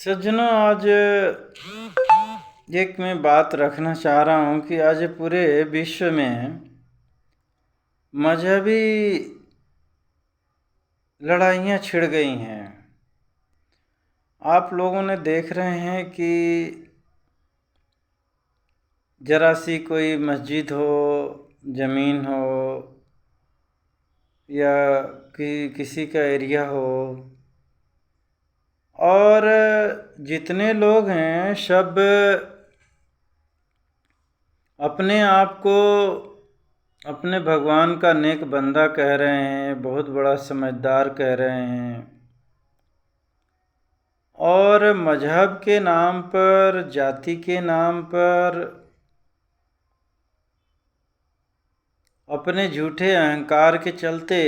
सज्जनों, आज एक मैं बात रखना चाह रहा हूँ कि आज पूरे विश्व में मजहबी लड़ाइयाँ छिड़ गई हैं। आप लोगों ने देख रहे हैं कि जरा सी कोई मस्जिद हो, ज़मीन हो या किसी का एरिया हो, और जितने लोग हैं सब अपने आप को अपने भगवान का नेक बंदा कह रहे हैं, बहुत बड़ा समझदार कह रहे हैं, और मजहब के नाम पर, जाति के नाम पर अपने झूठे अहंकार के चलते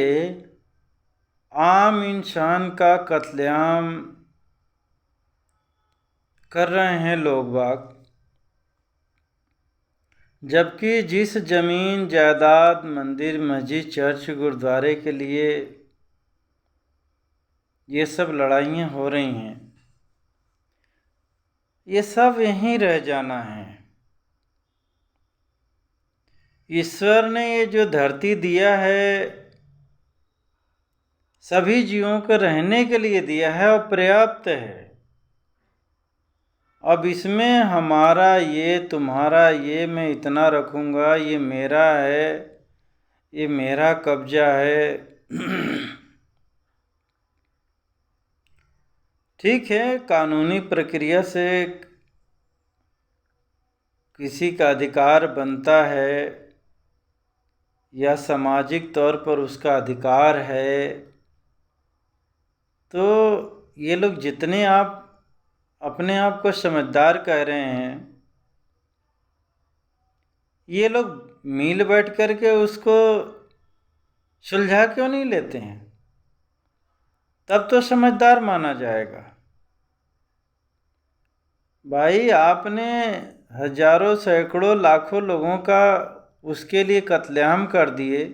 आम इंसान का कत्लेआम कर रहे हैं लोग बाग। जबकि जिस जमीन जायदाद, मंदिर, मस्जिद, चर्च, गुरुद्वारे के लिए ये सब लड़ाइयाँ हो रही हैं, ये सब यहीं रह जाना है। ईश्वर ने ये जो धरती दिया है सभी जीवों को रहने के लिए दिया है और पर्याप्त है। अब इसमें हमारा ये, तुम्हारा ये, मैं इतना रखूँगा, ये मेरा है, ये मेरा कब्जा है ठीक है, कानूनी प्रक्रिया से किसी का अधिकार बनता है या सामाजिक तौर पर उसका अधिकार है, तो ये लोग जितने आप अपने आप को समझदार कह रहे हैं, ये लोग मिल बैठ कर के उसको सुलझा क्यों नहीं लेते हैं? तब तो समझदार माना जाएगा। भाई, आपने हजारों, सैकड़ों, लाखों लोगों का उसके लिए कत्लेआम कर दिए,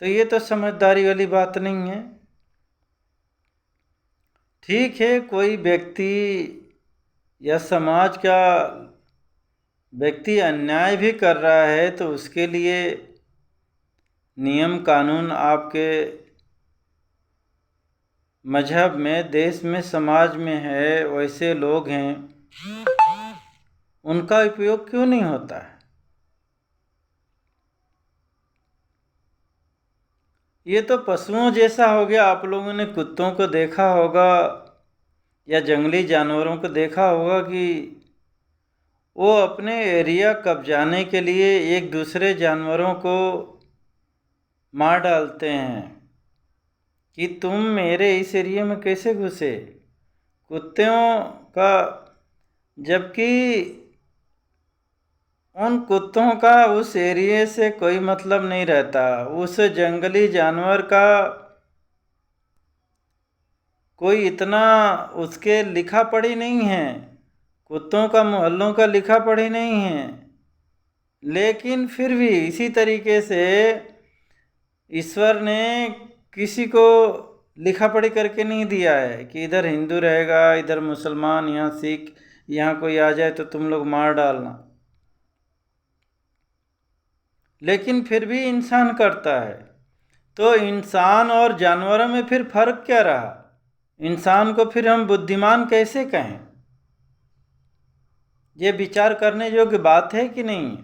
तो ये तो समझदारी वाली बात नहीं है। ठीक है, कोई व्यक्ति या समाज का व्यक्ति अन्याय भी कर रहा है तो उसके लिए नियम कानून आपके मजहब में, देश में, समाज में है, वैसे लोग हैं, उनका उपयोग क्यों नहीं होता है? ये तो पशुओं जैसा हो गया। आप लोगों ने कुत्तों को देखा होगा या जंगली जानवरों को देखा होगा कि वो अपने एरिया कब्जाने के लिए एक दूसरे जानवरों को मार डालते हैं कि तुम मेरे इस एरिया में कैसे घुसे। कुत्तों का, जबकि उन कुत्तों का उस एरिया से कोई मतलब नहीं रहता, उस जंगली जानवर का कोई इतना उसके लिखा पढ़ी नहीं है, कुत्तों का मोहल्लों का लिखा पढ़ी नहीं है, लेकिन फिर भी इसी तरीके से ईश्वर ने किसी को लिखा पढ़ी करके नहीं दिया है कि इधर हिंदू रहेगा, इधर मुसलमान, यहाँ सिख, यहाँ कोई आ जाए तो तुम लोग मार डालना। लेकिन फिर भी इंसान करता है। तो इंसान और जानवरों में फिर फर्क क्या रहा? इंसान को फिर हम बुद्धिमान कैसे कहें? ये विचार करने योग्य बात है कि नहीं?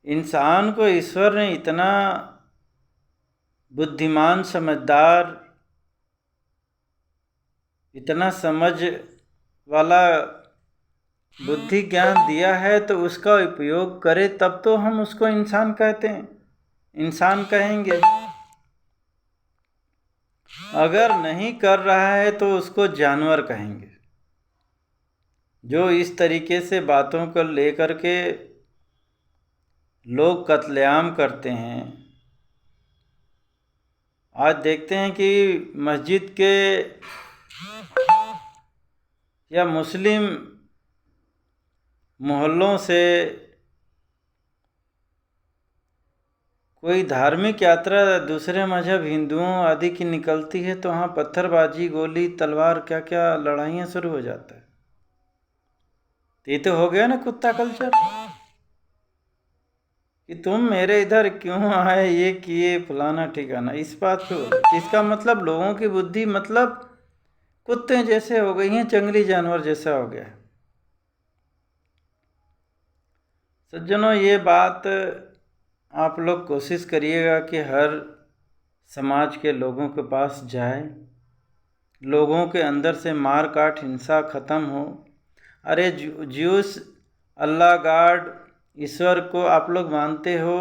इंसान को ईश्वर ने इतना बुद्धिमान, समझदार, इतना समझ वाला बुद्धि ज्ञान दिया है, तो उसका उपयोग करे तब तो हम उसको इंसान कहते हैं, इंसान कहेंगे। अगर नहीं कर रहा है तो उसको जानवर कहेंगे। जो इस तरीके से बातों को लेकर के लोग कत्लेआम करते हैं। आज देखते हैं कि मस्जिद के या मुस्लिम मोहल्लों से कोई धार्मिक यात्रा दूसरे मजहब हिंदुओं आदि की निकलती है तो वहाँ पत्थरबाजी, गोली, तलवार, क्या क्या लड़ाइयाँ शुरू हो जाता है। ये तो हो गया ना कुत्ता कल्चर, कि तुम मेरे इधर क्यों आए, ये किए, फलाना ठिकाना, इस बात पे बोले। इसका मतलब लोगों की बुद्धि मतलब कुत्ते जैसे हो गई हैं, जंगली जानवर जैसा हो गया है। सज्जनों, ये बात आप लोग कोशिश करिएगा कि हर समाज के लोगों के पास जाए, लोगों के अंदर से मार काट हिंसा ख़त्म हो। अरे ज्यूस, अल्लाह, गॉड, ईश्वर को आप लोग मानते हो,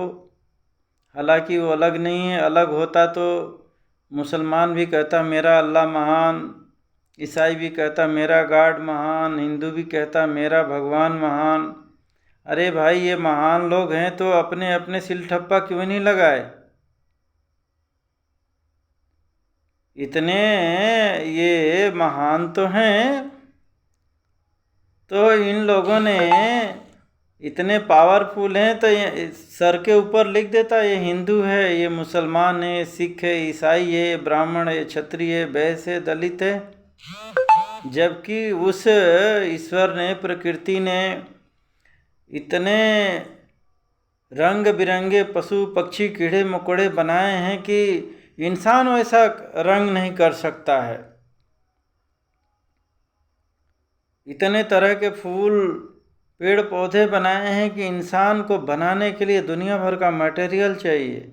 हालांकि वो अलग नहीं है। अलग होता तो मुसलमान भी कहता मेरा अल्लाह महान, ईसाई भी कहता मेरा गॉड महान, हिंदू भी कहता मेरा भगवान महान। अरे भाई, ये महान लोग हैं तो अपने अपने सिल ठप्पा क्यों नहीं लगाए? इतने ये महान तो हैं, तो इन लोगों ने इतने पावरफुल हैं तो ये सर के ऊपर लिख देता ये हिंदू है, ये मुसलमान है, सिख है, ईसाई है, ब्राह्मण है, क्षत्रिय है, वैश्य है, दलित है। जबकि उस ईश्वर ने, प्रकृति ने इतने रंग बिरंगे पशु पक्षी कीड़े मकोड़े बनाए हैं कि इंसान वैसा रंग नहीं कर सकता है। इतने तरह के फूल, पेड़ पौधे बनाए हैं कि इंसान को बनाने के लिए दुनिया भर का मटेरियल चाहिए।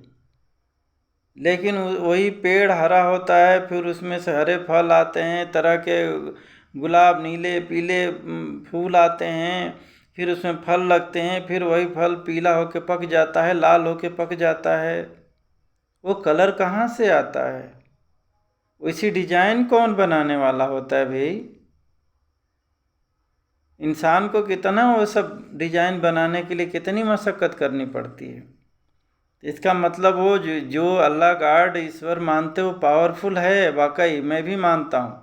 लेकिन वही पेड़ हरा होता है, फिर उसमें से हरे फल आते हैं, तरह के गुलाब, नीले पीले फूल आते हैं, फिर उसमें फल लगते हैं, फिर वही फल पीला होके पक जाता है, लाल होके पक जाता है। वो कलर कहाँ से आता है? वैसी डिजाइन कौन बनाने वाला होता है भाई? इंसान को कितना वो सब डिजाइन बनाने के लिए कितनी मशक्क़त करनी पड़ती है। इसका मतलब वो जो अल्लाह, गॉड, ईश्वर मानते हो पावरफुल है, वाकई मैं भी मानता हूँ।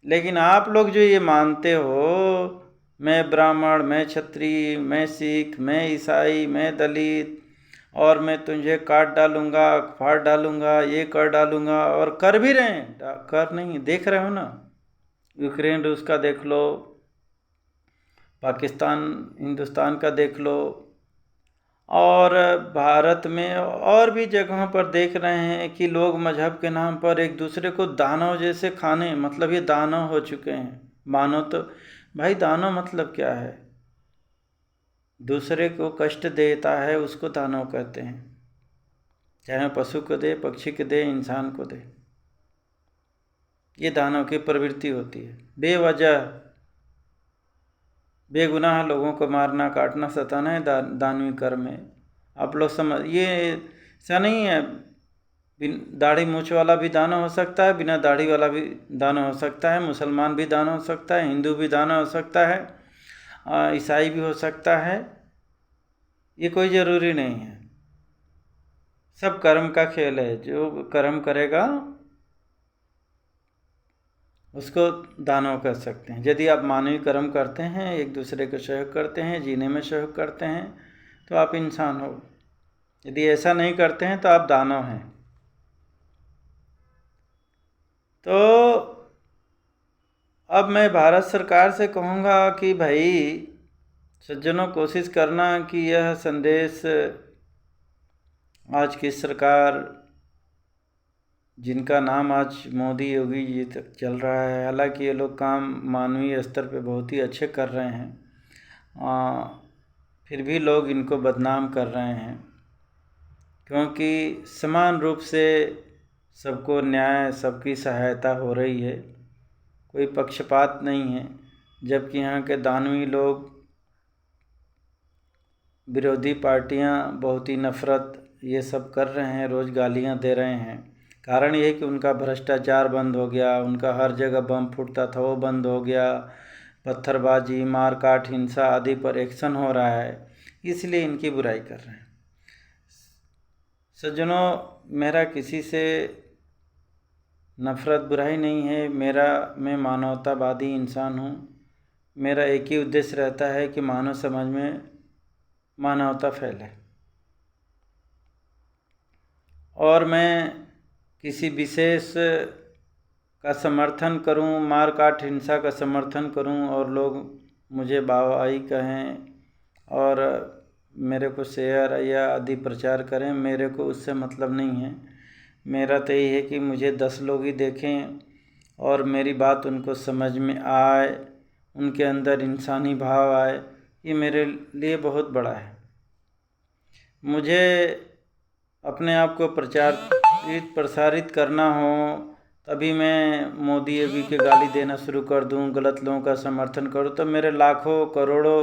लेकिन आप लोग जो ये मानते हो, मैं ब्राह्मण, मैं क्षत्रिय, मैं सिख, मैं ईसाई, मैं दलित, और मैं तुझे काट डालूंगा, फाड़ डालूंगा, ये कर डालूंगा, और कर भी रहे हैं। कर नहीं, देख रहे हो ना, यूक्रेन रूस का देख लो, पाकिस्तान हिंदुस्तान का देख लो, और भारत में और भी जगहों पर देख रहे हैं कि लोग मजहब के नाम पर एक दूसरे को दानव जैसे खाने, मतलब ये दानव हो चुके हैं। मानो तो भाई, दानव मतलब क्या है? दूसरे को कष्ट देता है उसको दानव कहते हैं, चाहे पशु को दे, पक्षी को दे, इंसान को दे। ये दानव की प्रवृत्ति होती है। बेवजह बेगुनाह लोगों को मारना, काटना, सताना है दानवी कर्म है। आप लोग समझ, ये ऐसा नहीं है दाढ़ी मूछ वाला भी दानव हो सकता है, बिना दाढ़ी वाला भी दानव हो सकता है, मुसलमान भी दानव हो सकता है, हिंदू भी दानव हो सकता है, ईसाई भी हो सकता है। ये कोई ज़रूरी नहीं है। सब कर्म का खेल है। जो कर्म करेगा उसको दानव कह सकते हैं। यदि आप मानवीय कर्म करते हैं, एक दूसरे को सहयोग करते हैं, जीने में सहयोग करते हैं, तो आप इंसान हो। यदि ऐसा नहीं करते हैं तो आप दानव हैं। तो अब मैं भारत सरकार से कहूँगा कि भाई सज्जनों, कोशिश करना कि यह संदेश आज की सरकार, जिनका नाम आज मोदी योगी जी तक चल रहा है, हालांकि ये लोग काम मानवीय स्तर पे बहुत ही अच्छे कर रहे हैं, फिर भी लोग इनको बदनाम कर रहे हैं, क्योंकि समान रूप से सबको न्याय, सबकी सहायता हो रही है, कोई पक्षपात नहीं है। जबकि यहाँ के दानवी लोग, विरोधी पार्टियाँ बहुत ही नफ़रत ये सब कर रहे हैं, रोज़ गालियाँ दे रहे हैं। कारण ये है कि उनका भ्रष्टाचार बंद हो गया, उनका हर जगह बम फूटता था वो बंद हो गया, पत्थरबाजी, मारकाट, हिंसा आदि पर एक्शन हो रहा है, इसलिए इनकी बुराई कर रहे हैं। सज्जनों, मेरा किसी से नफ़रत, बुराई नहीं है। मैं मानवतावादी इंसान हूँ। मेरा एक ही उद्देश्य रहता है कि मानव समाज में मानवता फैले। और मैं किसी विशेष का समर्थन करूं, मार काट हिंसा का समर्थन करूं और लोग मुझे वाहवाही कहें और मेरे को शेयर या आदि प्रचार करें, मेरे को उससे मतलब नहीं है। मेरा तो यही है कि मुझे 10 लोग ही देखें और मेरी बात उनको समझ में आए, उनके अंदर इंसानी भाव आए, ये मेरे लिए बहुत बड़ा है। मुझे अपने आप को प्रसारित करना हो तभी मैं मोदी अभी के गाली देना शुरू कर दूं, गलत लोगों का समर्थन करूं, तो मेरे लाखों करोड़ों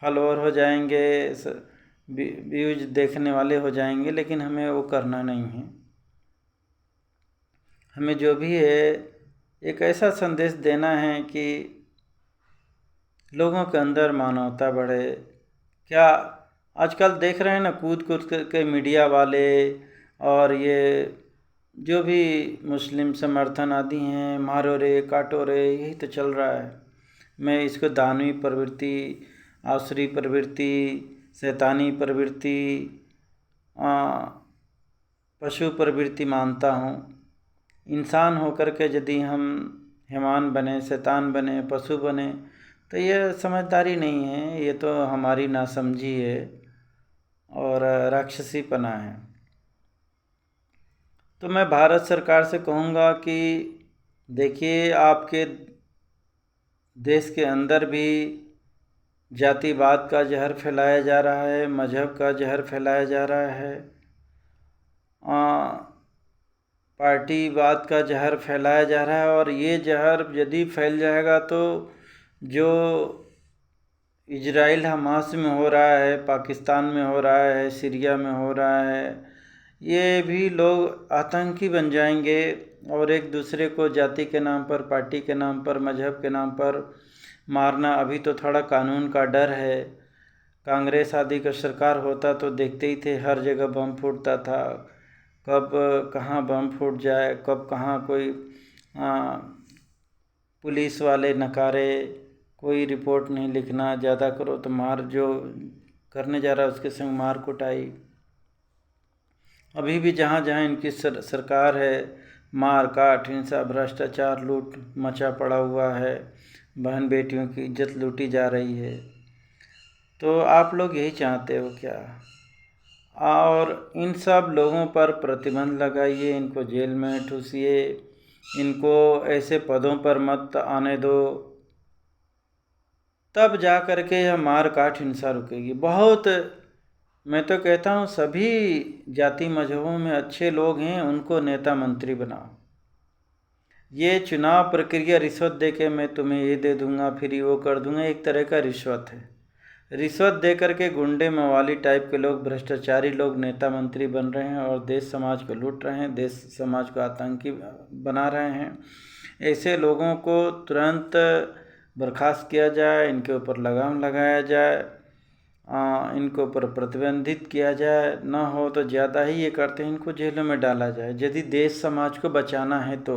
फॉलोअर हो जाएंगे, व्यूज देखने वाले हो जाएंगे, लेकिन हमें वो करना नहीं है। हमें जो भी है एक ऐसा संदेश देना है कि लोगों के अंदर मानवता बढ़े। क्या आजकल देख रहे हैं ना, कूद कूद के मीडिया वाले और ये जो भी मुस्लिम समर्थन आदि हैं, मारो रे काटो रे, यही तो चल रहा है। मैं इसको दानवी प्रवृत्ति, आसुरी प्रवृत्ति, शैतानी प्रवृत्ति, पशु प्रवृत्ति मानता हूँ। इंसान होकर के यदि हम हैवान बने, शैतान बने, पशु बने, तो ये समझदारी नहीं है, ये तो हमारी नासमझी है और राक्षसीपना है। तो मैं भारत सरकार से कहूँगा कि देखिए, आपके देश के अंदर भी जातिवाद का जहर फैलाया जा रहा है, मजहब का जहर फैलाया जा रहा है, पार्टीवाद का जहर फैलाया जा रहा है। और ये जहर यदि फैल जाएगा तो जो इजराइल हमास में हो रहा है, पाकिस्तान में हो रहा है, सीरिया में हो रहा है, ये भी लोग आतंकी बन जाएंगे और एक दूसरे को जाति के नाम पर, पार्टी के नाम पर, मजहब के नाम पर मारना। अभी तो थोड़ा कानून का डर है। कांग्रेस आदि का सरकार होता तो देखते ही थे, हर जगह बम फूटता था, कब कहाँ बम फूट जाए, कब कहाँ कोई पुलिस वाले नकारे, कोई रिपोर्ट नहीं लिखना, ज़्यादा करो तो मार, जो करने जा रहा है उसके संग मार कुटाई। अभी भी जहाँ जहाँ इनकी सरकार है, मार काट, हिंसा, भ्रष्टाचार, लूट मचा पड़ा हुआ है, बहन बेटियों की इज्जत लूटी जा रही है। तो आप लोग यही चाहते हो क्या? और इन सब लोगों पर प्रतिबंध लगाइए, इनको जेल में ठूसिए, इनको ऐसे पदों पर मत आने दो, तब जा कर के यह मार काट हिंसा रुकेगी। बहुत, मैं तो कहता हूँ सभी जाति मजहबों में अच्छे लोग हैं, उनको नेता मंत्री बनाओ। ये चुनाव प्रक्रिया रिश्वत दे के मैं तुम्हें ये दे दूंगा, फिर वो कर दूंगा, एक तरह का रिश्वत है। रिश्वत दे करके गुंडे मवाली टाइप के लोग, भ्रष्टाचारी लोग नेता मंत्री बन रहे हैं और देश समाज को लूट रहे हैं, देश समाज को आतंकी बना रहे हैं। ऐसे लोगों को तुरंत बर्खास्त किया जाए, इनके ऊपर लगाम लगाया जाए, इनको ऊपर प्रतिबंधित किया जाए, ना हो तो ज़्यादा ही ये करते हैं, इनको जेलों में डाला जाए यदि देश समाज को बचाना है तो।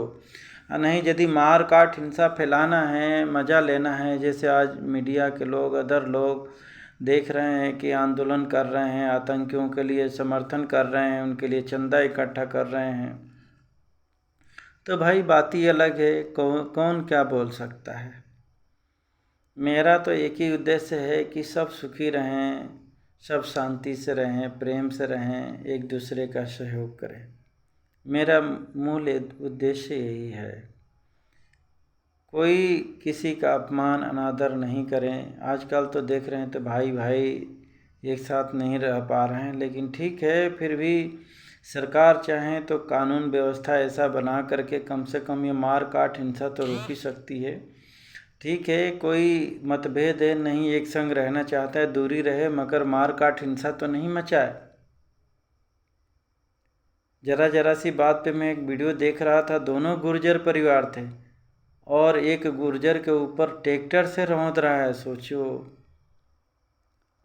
नहीं, यदि मार काट हिंसा फैलाना है, मज़ा लेना है, जैसे आज मीडिया के लोग, अदर लोग देख रहे हैं कि आंदोलन कर रहे हैं, आतंकियों के लिए समर्थन कर रहे हैं, उनके लिए चंदा इकट्ठा कर रहे हैं, तो भाई बात ही अलग है, कौन क्या बोल सकता है। मेरा तो एक ही उद्देश्य है कि सब सुखी रहें, सब शांति से रहें, प्रेम से रहें, एक दूसरे का सहयोग करें। मेरा मूल उद्देश्य यही है। कोई किसी का अपमान अनादर नहीं करें। आजकल तो देख रहे हैं तो भाई भाई एक साथ नहीं रह पा रहे हैं, लेकिन ठीक है, फिर भी सरकार चाहे तो कानून व्यवस्था ऐसा बना करके कम से कम ये मार काट हिंसा तो रोक ही सकती है। ठीक है, कोई मतभेद है नहीं, एक संग रहना चाहता है, दूरी रहे, मगर मार काट हिंसा तो नहीं मचाए। जरा सी बात पे मैं एक वीडियो देख रहा था, दोनों गुर्जर परिवार थे और एक गुर्जर के ऊपर ट्रैक्टर से रौंद रहा है। सोचो,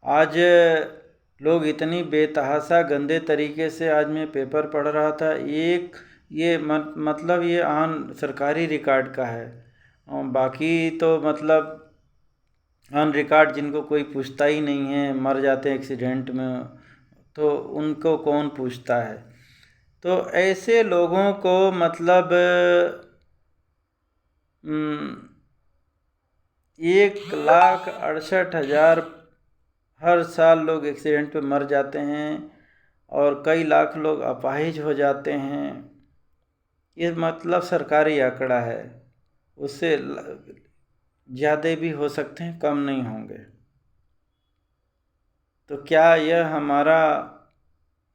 आज लोग इतनी बेतहाशा गंदे तरीके से, आज मैं पेपर पढ़ रहा था, एक ये मतलब ये आन सरकारी रिकॉर्ड का है, और बाकी तो मतलब ऑन रिकॉर्ड जिनको कोई पूछता ही नहीं है, मर जाते हैं एक्सीडेंट में, तो उनको कौन पूछता है। तो ऐसे लोगों को मतलब 1,68,000 हर साल लोग एक्सीडेंट पे मर जाते हैं और कई लाख लोग अपाहिज हो जाते हैं। ये मतलब सरकारी आंकड़ा है, उससे ज़्यादा भी हो सकते हैं, कम नहीं होंगे। तो क्या यह हमारा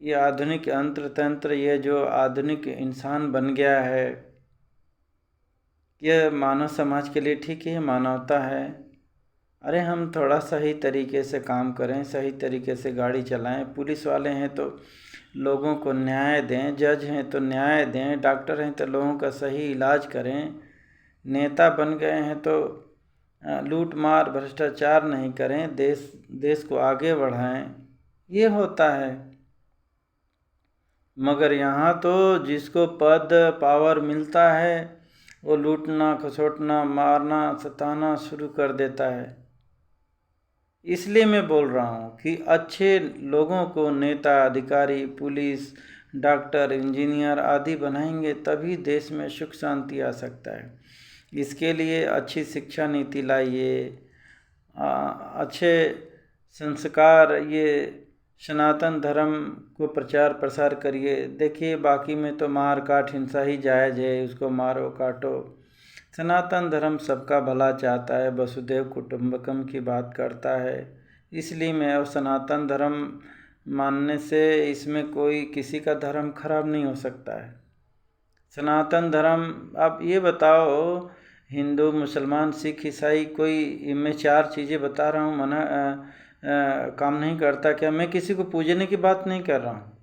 ये आधुनिक यंत्र तंत्र, ये जो आधुनिक इंसान बन गया है, यह मानव समाज के लिए ठीक है, मानवता है? अरे हम थोड़ा सही तरीके से काम करें, सही तरीके से गाड़ी चलाएं। पुलिस वाले हैं तो लोगों को न्याय दें, जज हैं तो न्याय दें, डॉक्टर हैं तो लोगों का सही इलाज करें, नेता बन गए हैं तो लूट मार भ्रष्टाचार नहीं करें, देश को आगे बढ़ाएं। ये होता है। मगर यहाँ तो जिसको पद पावर मिलता है वो लूटना खसोटना मारना सताना शुरू कर देता है। इसलिए मैं बोल रहा हूँ कि अच्छे लोगों को नेता अधिकारी पुलिस डॉक्टर इंजीनियर आदि बनाएंगे तभी देश में सुख शांति आ सकता है। इसके लिए अच्छी शिक्षा नीति लाइए, अच्छे संस्कार, ये सनातन धर्म को प्रचार प्रसार करिए। देखिए बाकी में तो मार काट हिंसा ही जायज़ है, उसको मारो काटो। सनातन धर्म सबका भला चाहता है, वसुधैव कुटुंबकम की बात करता है। इसलिए मैं सनातन धर्म मानने से इसमें कोई किसी का धर्म खराब नहीं हो सकता है। सनातन धर्म, आप ये बताओ हिंदू मुसलमान सिख ईसाई, कोई मैं 4 चीज़ें बता रहा हूँ मना काम नहीं करता क्या? मैं किसी को पूजने की बात नहीं कर रहा हूँ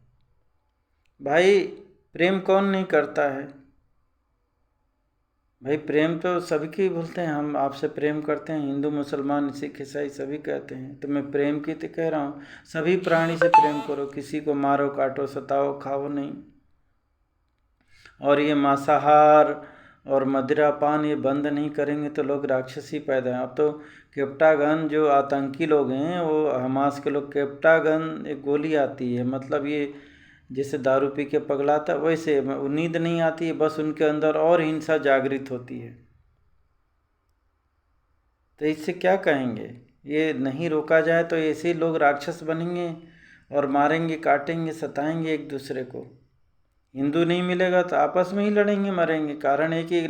भाई। प्रेम कौन नहीं करता है भाई? प्रेम तो सभी की बोलते हैं, हम आपसे प्रेम करते हैं, हिंदू मुसलमान सिख ईसाई सभी कहते हैं। तो मैं प्रेम की तो कह रहा हूँ, सभी प्राणी से प्रेम करो, किसी को मारो काटो सताओ खाओ नहीं। और ये मांसाहार और मदिरापान ये बंद नहीं करेंगे तो लोग राक्षसी पैदा हैं। अब तो कैप्टागन जो आतंकी लोग हैं, वो हमास के लोग, कैप्टागन एक गोली आती है, मतलब ये जैसे दारू पी के पगलाता वैसे नींद नहीं आती है, बस उनके अंदर और हिंसा जागृत होती है। तो इससे क्या कहेंगे? ये नहीं रोका जाए तो ऐसे ही लोग राक्षस बनेंगे और मारेंगे काटेंगे सताएंगे एक दूसरे को। हिंदू नहीं मिलेगा तो आपस में ही लड़ेंगे मरेंगे। कारण है कि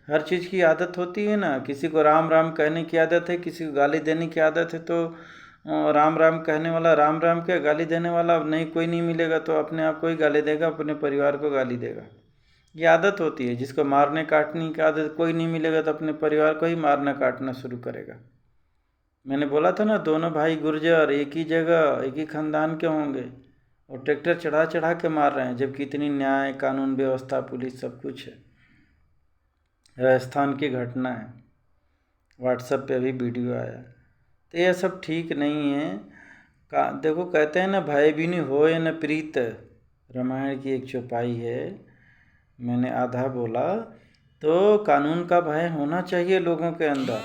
हर चीज़ की आदत होती है ना, किसी को राम राम कहने की आदत है, किसी को गाली देने की आदत है, तो राम राम कहने वाला राम राम के, गाली देने वाला नहीं कोई नहीं मिलेगा तो अपने आप को ही गाली देगा, अपने परिवार को गाली देगा। ये आदत होती है। जिसको मारने काटने की आदत कोई नहीं मिलेगा तो अपने परिवार को ही मारना काटना शुरू करेगा। मैंने बोला था ना, दोनों भाई गुर्जर एक ही जगह एक ही खानदान के होंगे और ट्रैक्टर चढ़ा चढ़ा के मार रहे हैं, जबकि इतनी न्याय कानून व्यवस्था पुलिस सब कुछ है। राजस्थान की घटना है, व्हाट्सएप पे अभी वीडियो आया। तो यह सब ठीक नहीं है। देखो कहते हैं ना, भय भी नहीं होए न प्रीत, रामायण की एक चौपाई है, मैंने आधा बोला। तो कानून का भय होना चाहिए लोगों के अंदर,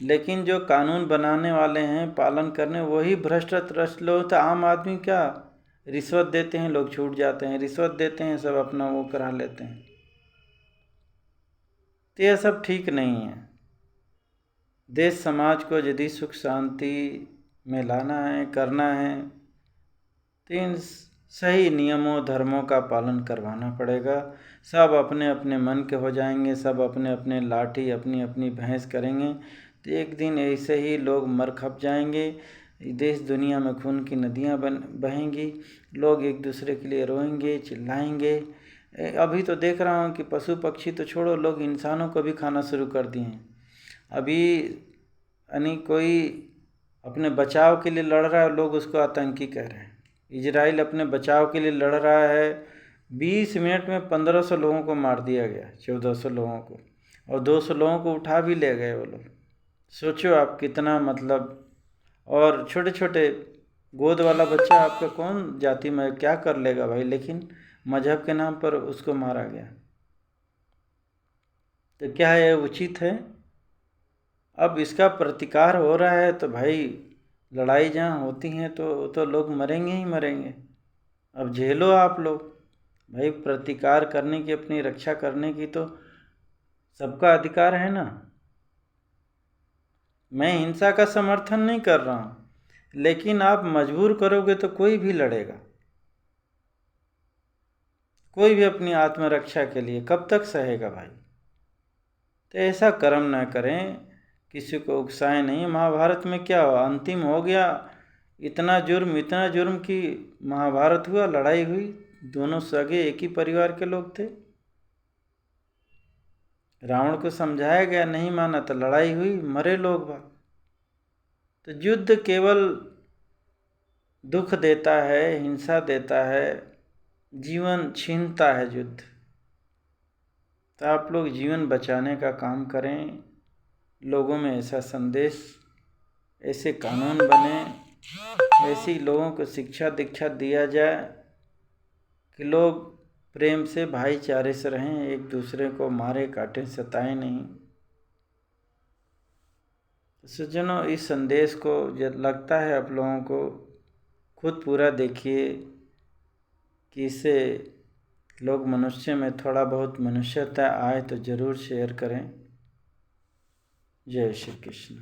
लेकिन जो कानून बनाने वाले हैं पालन करने वही भ्रष्ट लोग। तो आम आदमी क्या, रिश्वत देते हैं लोग छूट जाते हैं, रिश्वत देते हैं सब अपना वो करा लेते हैं। तो यह सब ठीक नहीं है। देश समाज को यदि सुख शांति में लाना है करना है तो इन सही नियमों धर्मों का पालन करवाना पड़ेगा। सब अपने अपने मन के हो जाएंगे, सब अपने अपने लाठी अपनी अपनी भैंस करेंगे तो एक दिन ऐसे ही लोग मर खप जाएंगे। देश दुनिया में खून की नदियाँ बहेंगी, लोग एक दूसरे के लिए रोएंगे चिल्लाएंगे। अभी तो देख रहा हूँ कि पशु पक्षी तो छोड़ो, लोग इंसानों को भी खाना शुरू कर दिए हैं। अभी यानी कोई अपने बचाव के लिए लड़ रहा है, लोग उसको आतंकी कह रहे हैं। इजराइल अपने बचाव के लिए लड़ रहा है, 20 मिनट में 1500 लोगों को मार दिया गया, 1400 लोगों को, और 200 लोगों को उठा भी ले गए वो लोग। सोचो आप कितना मतलब। और छोटे छोटे गोद वाला बच्चा आपका कौन जाति में क्या कर लेगा भाई, लेकिन मजहब के नाम पर उसको मारा गया। तो क्या यह उचित है? अब इसका प्रतिकार हो रहा है तो भाई लड़ाई जहाँ होती हैं तो लोग मरेंगे ही मरेंगे। अब झेलो आप लोग भाई, प्रतिकार करने की, अपनी रक्षा करने की तो सबका अधिकार है ना। मैं हिंसा का समर्थन नहीं कर रहा हूँ, लेकिन आप मजबूर करोगे तो कोई भी लड़ेगा, कोई भी अपनी आत्मरक्षा के लिए कब तक सहेगा भाई। तो ऐसा कर्म न करें, किसी को उकसाएं नहीं। महाभारत में क्या हुआ, अंतिम हो गया, इतना जुर्म कि महाभारत हुआ, लड़ाई हुई, दोनों सगे एक ही परिवार के लोग थे। रावण को समझाया गया, नहीं माना तो लड़ाई हुई, मरे लोग बाग। तो युद्ध केवल दुख देता है, हिंसा देता है, जीवन छीनता है युद्ध। तो आप लोग जीवन बचाने का काम करें, लोगों में ऐसा संदेश, ऐसे कानून बने, ऐसी लोगों को शिक्षा दीक्षा दिया जाए कि लोग प्रेम से भाईचारे से रहें, एक दूसरे को मारे काटे सताएं नहीं। तो सज्जनों, इस संदेश को जब लगता है आप लोगों को, खुद पूरा देखिए कि इससे लोग मनुष्य में थोड़ा बहुत मनुष्यता आए तो ज़रूर शेयर करें। जय श्री कृष्ण।